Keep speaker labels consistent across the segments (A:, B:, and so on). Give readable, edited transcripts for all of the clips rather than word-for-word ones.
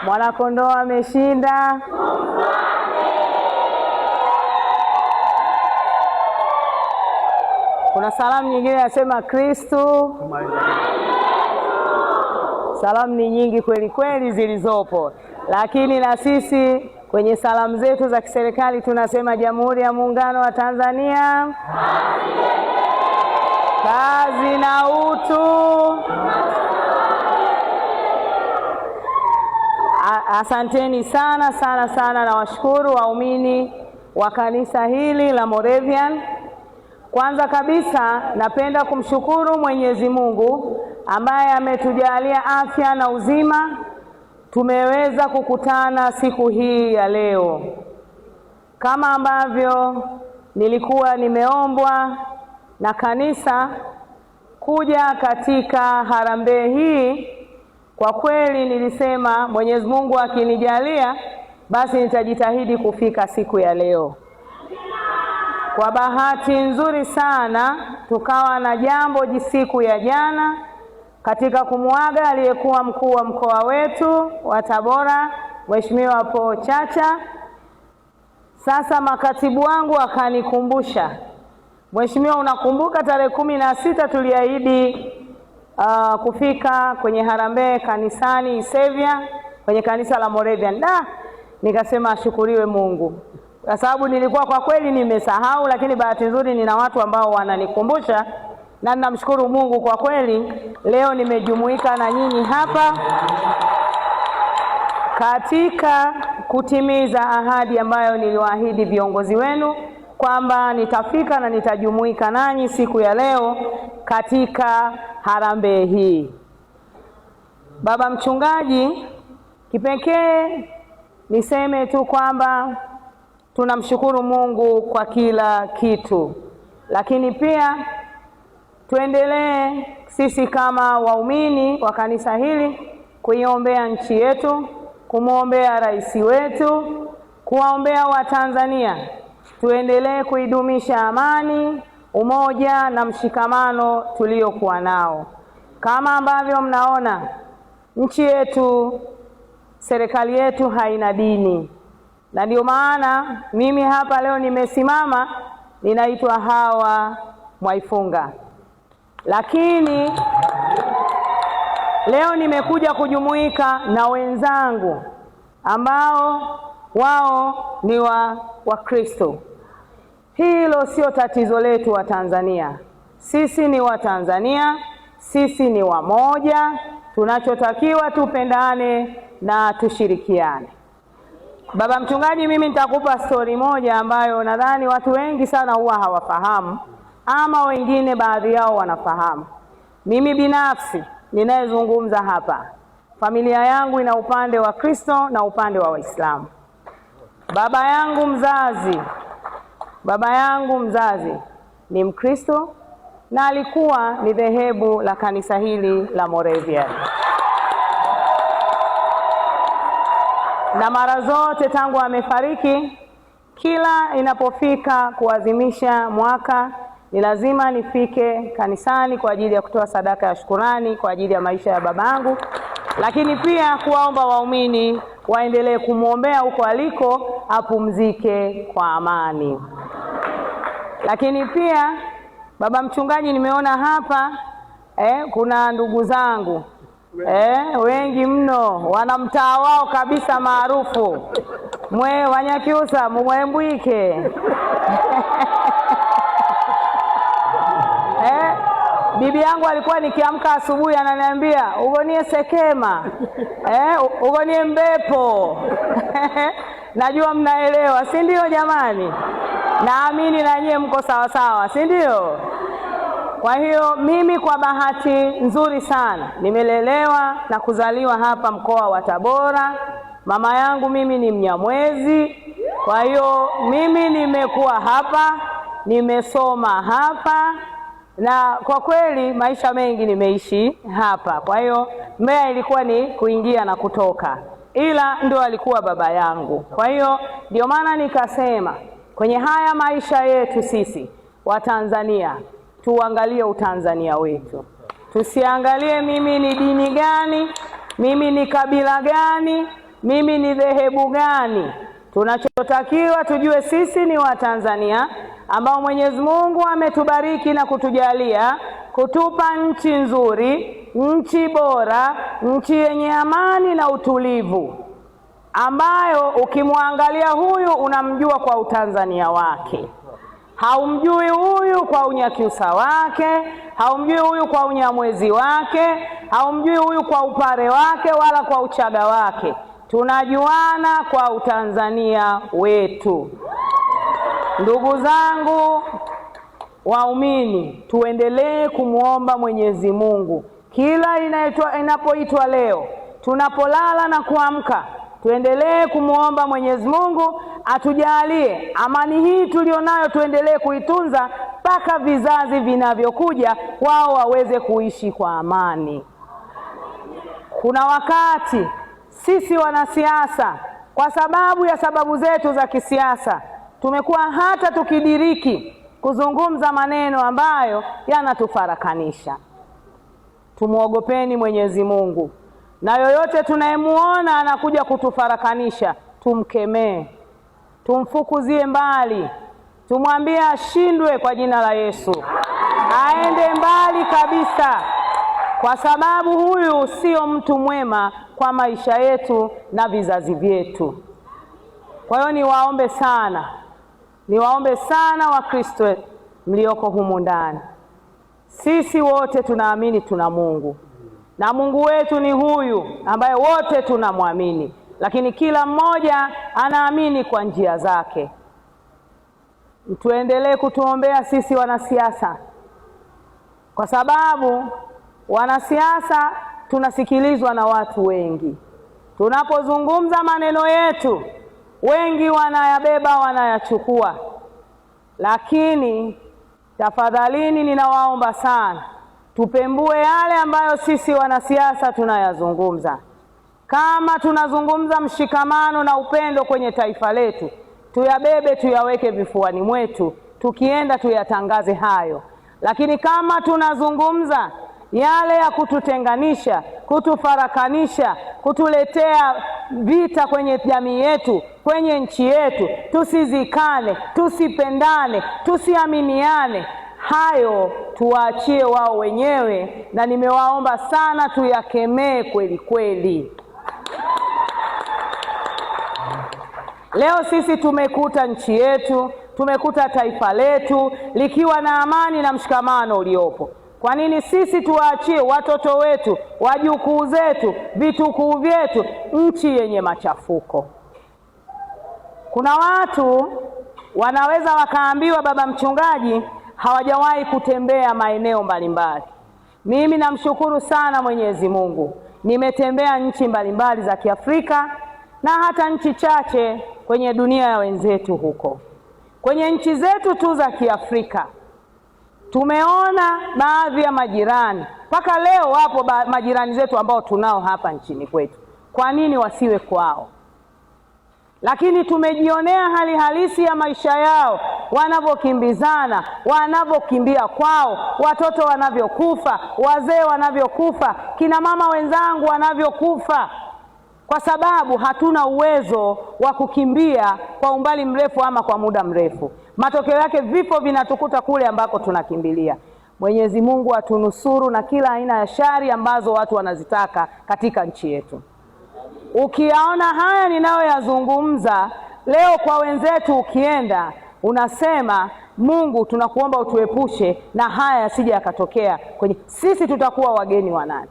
A: Mwanakondoo ameshinda. Kuna salamu nyingine yasema Kristo. Salamu ni nyingi kweli kweli zilizopo, lakini na sisi kwenye salamu zetu za kiserikali tunasema Jamhuri ya Muungano wa Tanzania, kazi na utu. Asanteni sana sana sana, na washukuru waumini wa kanisa hili la Moravian. Kwanza kabisa napenda kumshukuru Mwenyezi Mungu ambaye ametujalia afya na uzima, tumeweza kukutana siku hii ya leo. Kama ambavyo nilikuwa nimeombwa na kanisa kuja katika harambee hii, kwa kweli nilisema Mwenyezi Mungu akinijalia basi nitajitahidi kufika siku ya leo. Kwa bahati nzuri sana tukawa na jambo siku ya jana katika kumuaga aliyekuwa mkuu wa mkoa wetu wa Tabora, Mheshimiwa Paul Chacha. Sasa makatibu wangu akanikumbusha, Mheshimiwa, unakumbuka tarehe 16 tuliahidi kufika kwenye harambee kanisani Isevya kwenye kanisa la Moravian. Nikasema ashukuriwe Mungu, kwa sababu nilikuwa kwa kweli nimesahau, lakini bahati nzuri nina watu ambao wananikumbusha, na ninamshukuru Mungu kwa kweli leo nimejumuika na nyinyi hapa katika kutimiza ahadi ambayo niliwaahidi viongozi wenu kwamba nitafika na nitajumuika nanyi siku ya leo katika harambee hii. Baba Mchungaji, kipekee niseme tu kwamba tunamshukuru Mungu kwa kila kitu, lakini pia tuendelee sisi kama waumini wa kanisa hili kuiombea nchi yetu, kumwombea rais wetu, kuwaombea Watanzania. Tuendelee kuidumisha amani, umoja na mshikamano tuliokuwa nao. Kama ambavyo mnaona, nchi yetu, serikali yetu haina dini, na ndio maana mimi hapa leo nimesimama, ninaitwa Hawa Mwaifunga, lakini leo nimekuja kujumuika na wenzangu ambao wao ni wa Kristo. Hilo sio tatizo letu wa Tanzania. Sisi ni wa Tanzania, sisi ni wamoja. Tunachotakiwa tupendane na tushirikiane. Baba Mchungaji, mimi nitakupa story moja ambayo nadhani watu wengi sana huwa hawafahamu, ama wengine baadhi yao wanafahamu. Mimi binafsi ninayezungumza hapa, familia yangu ina upande wa Kristo na upande wa Waislamu. Baba yangu mzazi ni Mkristo na alikuwa ni dhehebu la kanisa hili la Moravian. Na mara zote tangu amefariki, kila inapofika kuadhimisha mwaka ni lazima nifike kanisani kwa ajili ya kutoa sadaka ya shukurani kwa ajili ya maisha ya babangu, lakini pia kuwaomba waumini waendelee kumwombea huko aliko apumzike kwa amani. Lakini pia Baba Mchungaji, nimeona hapa kuna ndugu zangu wengi mno wanamtaa wao kabisa maarufu Wanyakyusa Mwembwike. Bibi yangu alikuwa nikiamka asubuhi ananiambia ugonie Sekema, ugonie Mbepo. Najua mnaelewa, si ndio jamani? Naamini na nyie mko sawa sawa, si ndio? Kwa hiyo mimi kwa bahati nzuri sana nimelelewa na kuzaliwa hapa mkoa wa Tabora. Mama yangu mimi ni Mnyamwezi, kwa hiyo mimi nimekuwa hapa, nimesoma hapa, na kwa kweli maisha mengi nimeishi hapa. Kwa hiyo Mbeya ilikuwa ni kuingia na kutoka, ila ndio alikuwa baba yangu. Kwa hiyo ndio maana nikasema kwenye haya maisha yetu sisi wa Tanzania tuangalie utanzania wetu. Tusiangalie mimi ni dini gani, mimi ni kabila gani, mimi ni dhehebu gani. Tunachotakiwa tujue sisi ni Watanzania ambao Mwenyezi Mungu ametubariki na kutujalia kutupa nchi nzuri, nchi bora, nchi yenye amani na utulivu, ambayo ukimwangalia huyu unamjua kwa Utanzania wake. Haumjui huyu kwa Unyakyusa wake, haumjui huyu kwa Unyamwezi wake, haumjui huyu kwa Upare wake wala kwa Uchaga wake. Tunajuana kwa Utanzania wetu. Ndugu zangu waumini, tuendelee kumwomba Mwenyezi Mungu kila inapoitwa leo, tunapolala na kuamka, tuendelee kumwomba Mwenyezi Mungu atujalie amani hii tulionayo, tuendelee kuitunza mpaka vizazi vinavyokuja wao waweze kuishi kwa amani. Kuna wakati sisi wanasiasa, kwa sababu ya sababu zetu za kisiasa, tumekuwa hata tukidiriki kuzungumza maneno ambayo yanatufarakanisha. Tumuogopeni Mwenyezi Mungu, na yoyote tunayemuona anakuja kutufarakanisha tumkemee, tumfukuzie mbali, tumwambie ashindwe kwa jina la Yesu, aende mbali kabisa, kwa sababu huyu sio mtu mwema kwa maisha yetu na vizazi vyetu. Kwa hiyo niwaombe sana Wakristo mlioko humu ndani, sisi wote tunaamini tuna Mungu, na Mungu wetu ni huyu ambaye wote tunamwamini, lakini kila mmoja anaamini kwa njia zake. Tuendelee kutuombea sisi wanasiasa, kwa sababu wanasiasa tunasikilizwa na watu wengi. Tunapozungumza maneno yetu, wengi wanayabeba, wanayachukua. Lakini tafadhalini, ninawaomba sana, tupembue yale ambayo sisi wanasiasa tunayazungumza. Kama tunazungumza mshikamano na upendo kwenye taifa letu, tuyabebe, tuyaweke vifuani mwetu, tukienda tuyatangaze hayo. Lakini kama tunazungumza yale ya kututenganisha, kutufarakanisha, kutuletea vita kwenye jamii yetu, kwenye nchi yetu, tusizikane, tusipendane, tusiaminiane, hayo tuwaachie wao wenyewe, na nimewaomba sana tuyakemee kweli kweli. Leo sisi tumekuta nchi yetu, tumekuta taifa letu likiwa na amani na mshikamano uliopo. Kwa nini sisi tuwaachie watoto wetu, wajukuu zetu, vitukuu vyetu nchi yenye machafuko? Kuna watu wanaweza wakaambiwa, baba mchungaji, hawajawahi kutembea maeneo mbalimbali. Mimi namshukuru sana Mwenyezi Mungu, nimetembea nchi mbalimbali za Kiafrika na hata nchi chache kwenye dunia ya wenzetu huko. Kwenye nchi zetu tu za Kiafrika tumeona baadhi ya majirani, mpaka leo wapo majirani zetu ambao tunao hapa nchini kwetu. Kwa nini wasiwe kwao? Lakini tumejionea hali halisi ya maisha yao, wanavyokimbizana, wanavyokimbia kwao, watoto wanavyokufa, wazee wanavyokufa, kina mama wenzangu wanavyokufa, kwa sababu hatuna uwezo wa kukimbia kwa umbali mrefu ama kwa muda mrefu. Matokeo yake vifo vinatukuta kule ambako tunakimbilia. Mwenyezi Mungu atunusuru na kila aina ya shari ambazo watu wanazitaka katika nchi yetu. Ukiyaona haya ninayoyazungumza leo kwa wenzetu, ukienda unasema, Mungu tunakuomba utuepushe na haya yasije yakatokea kwenye sisi, tutakuwa wageni wa nani?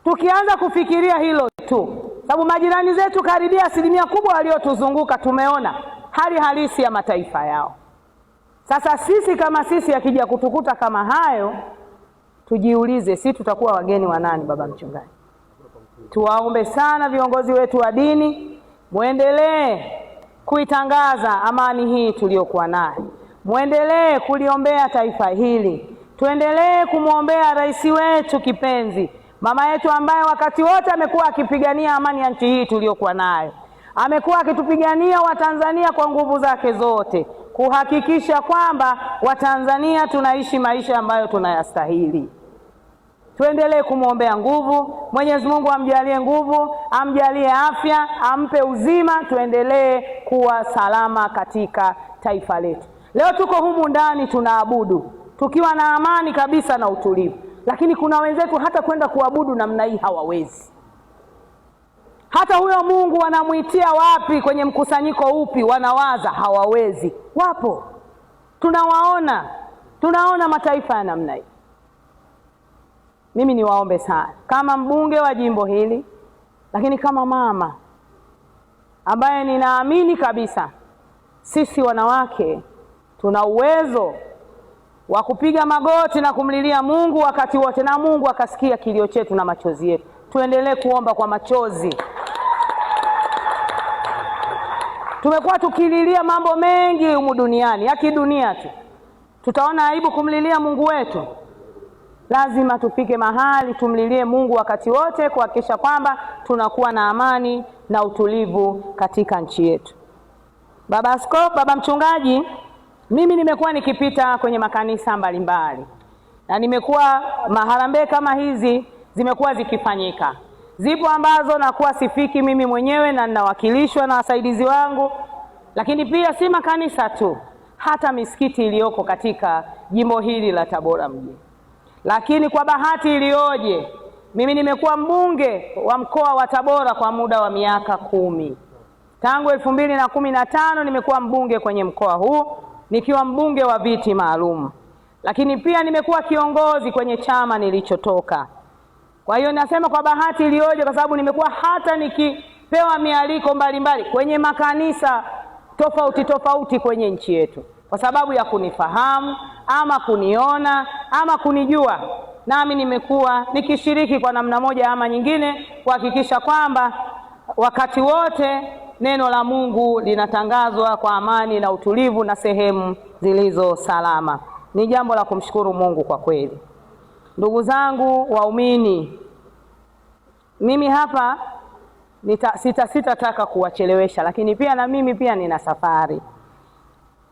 A: Tukianza kufikiria hilo tu, sababu majirani zetu karibia 100% waliotuzunguka tumeona hali halisi ya mataifa yao. Sasa sisi kama sisi akija kutukuta kama hayo, tujiulize, sisi tutakuwa wageni wa nani? Baba mchungaji, tuwaombe sana viongozi wetu wa dini, muendelee kuitangaza amani hii tuliyokuwa nayo, muendelee kuliombea taifa hili, tuendelee kumwombea rais wetu kipenzi, mama yetu ambaye wakati wote amekuwa akipigania amani ya nchi hii tuliyokuwa nayo. Amekuwa akitupigania Watanzania kwa nguvu zake zote, kuhakikisha kwamba Watanzania tunaishi maisha ambayo tunayastahili. Tuendelee kumwombea nguvu. Mwenyezi Mungu amjalie nguvu, amjalie afya, ampe uzima, tuendelee kuwa salama katika taifa letu. Leo tuko humu ndani tunaabudu tukiwa na amani kabisa na utulivu, lakini kuna wenzetu hata kwenda kuabudu namna hii hawawezi. Hata huyo Mungu wanamuitia wapi, kwenye mkusanyiko upi, wanawaza hawawezi. Wapo, tunaona mataifa ya namna hii. Mimi niwaombe sana kama mbunge wa jimbo hili, lakini kama mama ambaye ninaamini kabisa sisi wanawake tuna uwezo wa kupiga magoti na kumlilia Mungu wakati wote, na Mungu akasikia kilio chetu na machozi yetu. Tuendelee kuomba kwa machozi. Tumekuwa tukililia mambo mengi humu duniani, ya kidunia tu. Tutaona aibu kumlilia Mungu wetu? Lazima tufike mahali tumlilie Mungu wakati wote, kuhakikisha kwamba tunakuwa na amani na utulivu katika nchi yetu. Baba Askofu, baba mchungaji, mimi nimekuwa nikipita kwenye makanisa mbalimbali na nimekuwa maharambee kama hizi zimekuwa zikifanyika. Zipo ambazo nakuwa sifiki mimi mwenyewe na ninawakilishwa na wasaidizi wangu, lakini pia si makanisa tu, hata misikiti iliyoko katika jimbo hili la Tabora mjini. Lakini kwa bahati iliyoje, mimi nimekuwa mbunge wa mkoa wa Tabora kwa muda wa miaka 10. Tangu 2015 nimekuwa mbunge kwenye mkoa huu, nikiwa mbunge wa viti maalum. Lakini pia nimekuwa kiongozi kwenye chama nilichotoka. Kwa hiyo nasema kwa bahati iliyoje, kwa sababu nimekuwa hata nikipewa mialiko mbalimbali kwenye makanisa tofauti kwenye nchi yetu, kwa sababu ya kunifahamu ama kuniona ama kunijua, nami nimekuwa nikishiriki kwa namna moja ama nyingine kuhakikisha kwamba wakati wote neno la Mungu linatangazwa kwa amani na utulivu na sehemu zilizo salama. Ni jambo la kumshukuru Mungu kwa kweli. Ndugu zangu waumini, mimi hapa sitataka kuwachelewesha, lakini pia na mimi pia nina safari.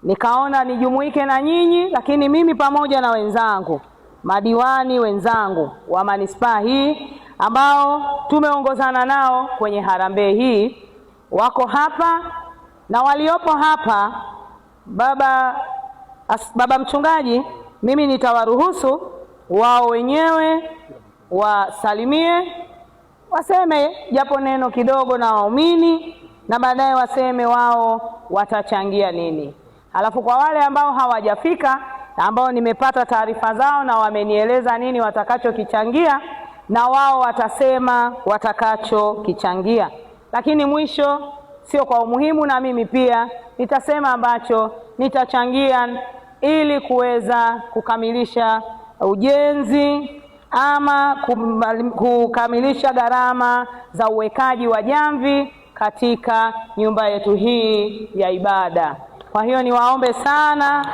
A: Nikaona nijumuike na nyinyi, lakini mimi pamoja na wenzangu, madiwani wenzangu wa manispaa hii ambao tumeongozana nao kwenye harambee hii, wako hapa na waliopo hapa. Baba mchungaji, mimi nitawaruhusu wao wenyewe wasalimie, waseme japo neno kidogo na waumini, na baadaye waseme wao watachangia nini. Halafu kwa wale ambao hawajafika na ambao nimepata taarifa zao na wamenieleza nini watakachokichangia, na wao watasema watakachokichangia. Lakini mwisho, sio kwa umuhimu, na mimi pia nitasema ambacho nitachangia ili kuweza kukamilisha ujenzi ama kukamilisha gharama za uwekaji wa jamvi katika nyumba yetu hii ya ibada. Kwa hiyo niwaombe sana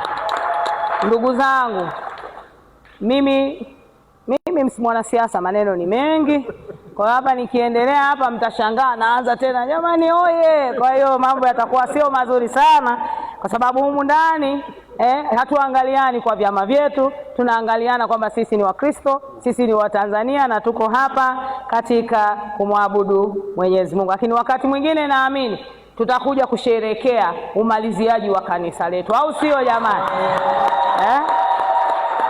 A: ndugu zangu, mimi mwanasiasa, maneno ni mengi. Kwa hapa nikiendelea hapa mtashangaa naanza tena jamani oye. Kwa hiyo mambo yatakuwa sio mazuri sana, kwa sababu humu ndani hatuangaliani kwa vyama vyetu, tunaangaliana kwamba sisi ni Wakristo, sisi ni Watanzania na tuko hapa katika kumwabudu Mwenyezi Mungu. Lakini wakati mwingine naamini tutakuja kusherehekea umaliziaji wa kanisa letu, au sio jamani?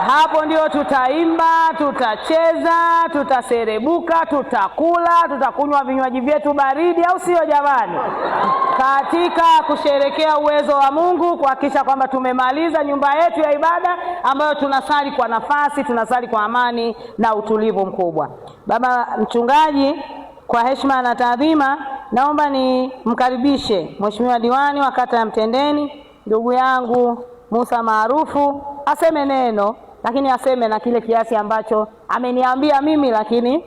A: Hapo ndio tutaimba, tutacheza, tutaserebuka, tutakula, tutakunywa vinywaji vyetu baridi, au sio jamani? Katika kusherekea uwezo wa Mungu, kuhakikisha kwamba tumemaliza nyumba yetu ya ibada ambayo tunasali kwa nafasi, tunasali kwa amani na utulivu mkubwa. Baba mchungaji, kwa heshima na taadhima, naomba nimkaribishe Mheshimiwa diwani wa kata ya Mtendeni, ndugu yangu Musa maarufu, aseme neno, lakini aseme na kile kiasi ambacho ameniambia mimi, lakini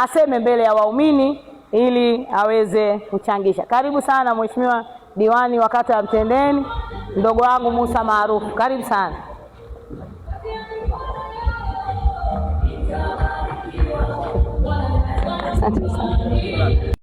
A: aseme mbele ya waumini ili aweze kuchangisha. Karibu sana Mheshimiwa diwani wa kata ya Mtendeni, ndogo wangu Musa maarufu, karibu sana. Asante sana.